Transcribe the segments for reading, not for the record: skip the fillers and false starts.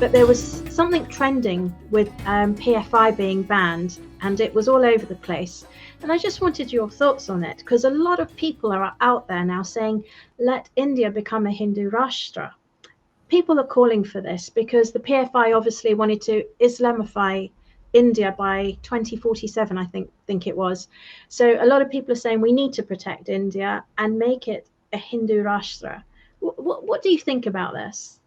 but there was something trending with PFI being banned, and it was all over the place. And I just wanted your thoughts on it, because a lot of people are out there now saying, let India become a Hindu Rashtra. People are calling for this because the PFI obviously wanted to Islamify India by 2047, I think it was. So a lot of people are saying we need to protect India and make it a Hindu Rashtra. What do you think about this?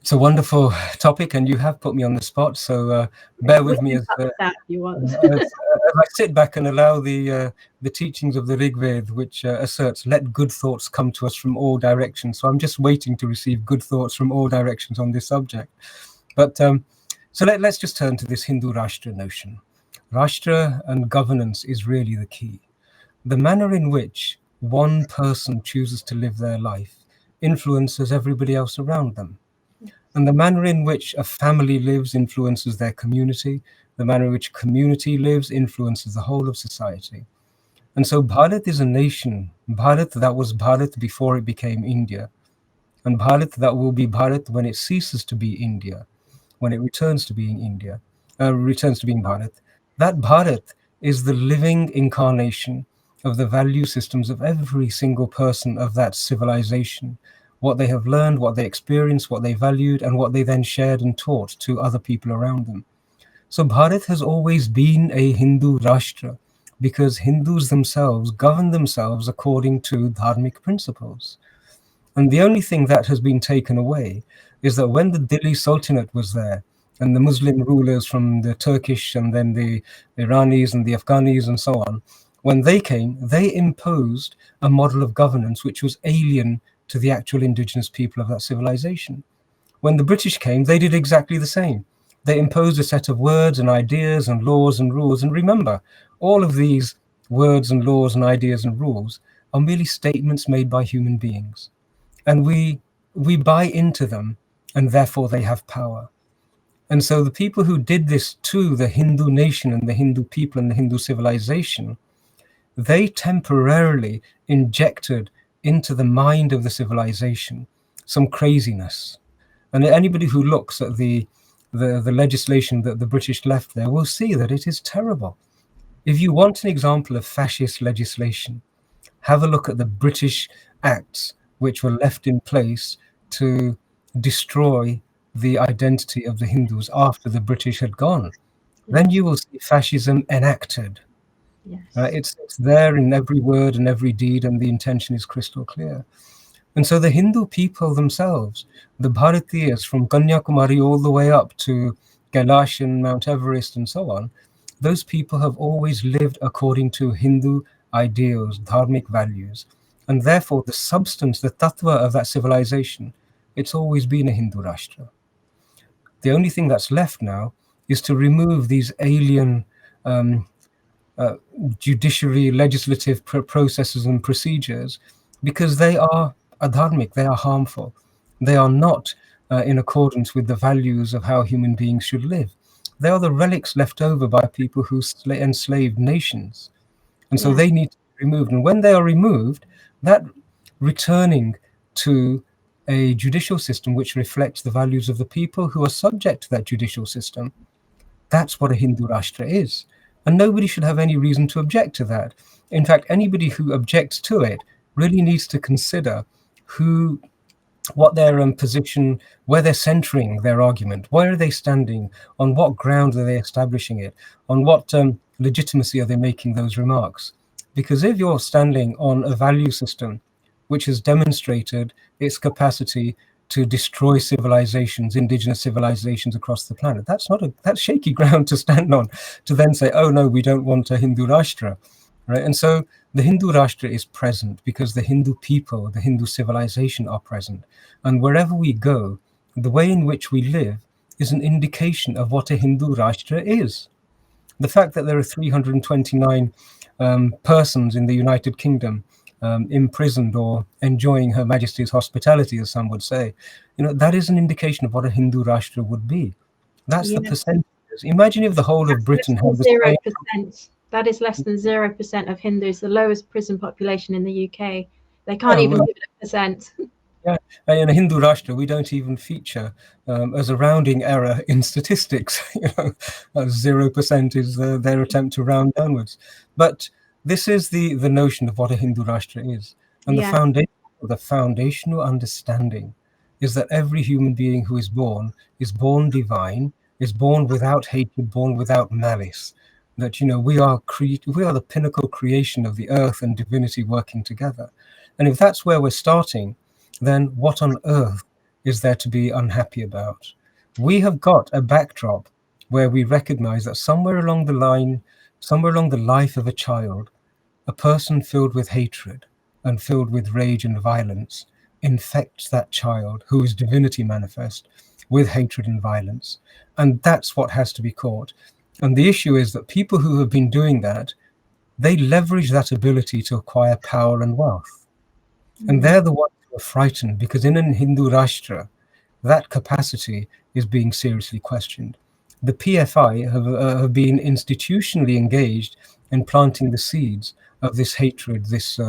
It's a wonderful topic, and you have put me on the spot, so bear with me as I sit back and allow the teachings of the Rig Veda, which asserts, let good thoughts come to us from all directions. So I'm just waiting to receive good thoughts from all directions on this subject. But so let's just turn to this Hindu Rashtra notion. Rashtra and governance is really the key. The manner in which one person chooses to live their life influences everybody else around them. And the manner in which a family lives influences their community. The manner in which community lives influences the whole of society. And so Bharat is a nation, Bharat that was Bharat before it became India, and Bharat that will be Bharat when it ceases to be India, when it returns to being India, returns to being Bharat. That Bharat is the living incarnation of the value systems of every single person of that civilization. What they have learned, what they experienced, what they valued, and what they then shared and taught to other people around them. So Bharat has always been a Hindu Rashtra because Hindus themselves govern themselves according to dharmic principles. And the only thing that has been taken away is that when the Delhi Sultanate was there, and the Muslim rulers from the Turkish and then the Iranis and the Afghanis and so on, when they came, they imposed a model of governance which was alien to the actual indigenous people of that civilization. When the British came, they did exactly the same. They imposed a set of words and ideas and laws and rules. And remember, all of these words and laws and ideas and rules are merely statements made by human beings. And we buy into them, and therefore they have power. And so the people who did this to the Hindu nation and the Hindu people and the Hindu civilization, they temporarily injected into the mind of the civilization some craziness. And anybody who looks at the legislation that the British left there will see that it is terrible. If you want an example of fascist legislation, have a look at the British acts which were left in place to destroy the identity of the Hindus after the British had gone. Then you will see fascism enacted. Yes. It's there in every word and every deed, and the intention is crystal clear. And so the Hindu people themselves, the Bharatiyas from Kanyakumari all the way up to Kailash and Mount Everest and so on, those people have always lived according to Hindu ideals, dharmic values. And therefore the substance, the tattva of that civilization, it's always been a Hindu Rashtra. The only thing that's left now is to remove these alien judiciary, legislative processes and procedures, because they are adharmic, they are harmful. They are not in accordance with the values of how human beings should live. They are the relics left over by people who enslaved nations. And so they need to be removed. And when they are removed, that returning to a judicial system which reflects the values of the people who are subject to that judicial system, that's what a Hindu Rashtra is. And nobody should have any reason to object to that. In fact, anybody who objects to it really needs to consider what their position, where they're centering their argument, where are they standing, on what ground are they establishing it, on what legitimacy are they making those remarks. Because if you're standing on a value system which has demonstrated its capacity to destroy civilizations, indigenous civilizations across the planet, that's shaky ground to stand on, to then say, oh no, we don't want a Hindu Rashtra, right? And so the Hindu Rashtra is present because the Hindu people, the Hindu civilization are present. And wherever we go, the way in which we live is an indication of what a Hindu Rashtra is. The fact that there are 329 persons in the United Kingdom imprisoned or enjoying Her Majesty's hospitality, as some would say, that is an indication of what a Hindu Rashtra would be. That's the percentages. Imagine if the whole of Britain had the 0%. That is less than 0% of Hindus, the lowest prison population in the UK. They can't even give it a percent. Yeah, and in a Hindu Rashtra, we don't even feature as a rounding error in statistics. 0% is their attempt to round downwards. But this is the notion of what a Hindu Rashtra is. And Yeah. the foundational understanding is that every human being who is born divine, is born without hatred, born without malice. That, we are the pinnacle creation of the earth and divinity working together. And if that's where we're starting, then what on earth is there to be unhappy about? We have got a backdrop where we recognize that somewhere along the line, somewhere along the life of a child, a person filled with hatred and filled with rage and violence infects that child, who is divinity manifest, with hatred and violence. And that's what has to be caught. And the issue is that people who have been doing that, they leverage that ability to acquire power and wealth. And they're the ones who are frightened, because in a Hindu Rashtra, that capacity is being seriously questioned. The PFI have been institutionally engaged in planting the seeds of this hatred, this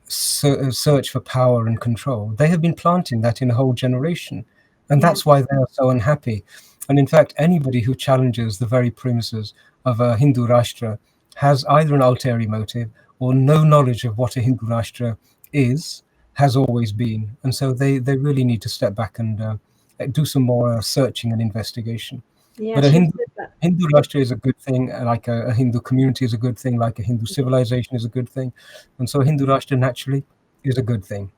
search for power and control. They have been planting that in a whole generation. And that's why they are so unhappy. And in fact, anybody who challenges the very premises of a Hindu Rashtra has either an ulterior motive or no knowledge of what a Hindu Rashtra is, has always been. And so they really need to step back and do some more searching and investigation. Yes, but a Hindu Rashtra is a good thing, like a Hindu community is a good thing, like a Hindu civilization is a good thing. And so Hindu Rashtra naturally is a good thing.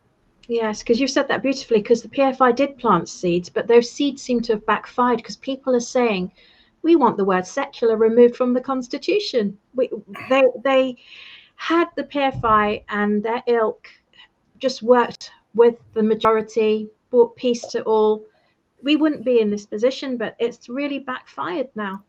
Yes, because you said that beautifully, because the PFI did plant seeds, but those seeds seem to have backfired because people are saying, we want the word secular removed from the constitution. They had the PFI and their ilk just worked with the majority, brought peace to all, we wouldn't be in this position, but it's really backfired now.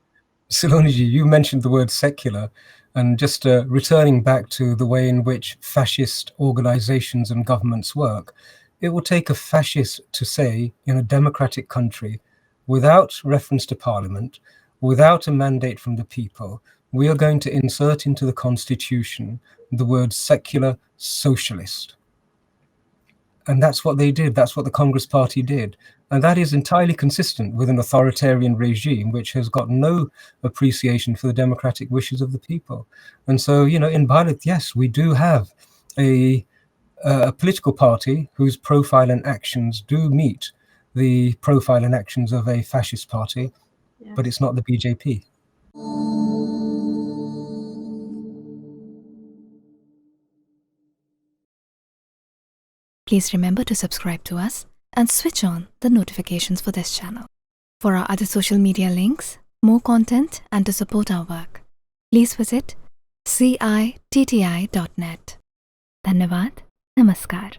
Siloniji, you mentioned the word secular, and just returning back to the way in which fascist organizations and governments work, it will take a fascist to say in a democratic country, without reference to parliament, without a mandate from the people, we are going to insert into the constitution the word secular socialist. And that's what they did. That's what the Congress Party did. And that is entirely consistent with an authoritarian regime which has got no appreciation for the democratic wishes of the people. And so, in Bharat, yes, we do have a political party whose profile and actions do meet the profile and actions of a fascist party, but it's not the BJP. Please remember to subscribe to us and switch on the notifications for this channel. For our other social media links, more content, and to support our work, please visit citti.net. Dhanyavad. Namaskar.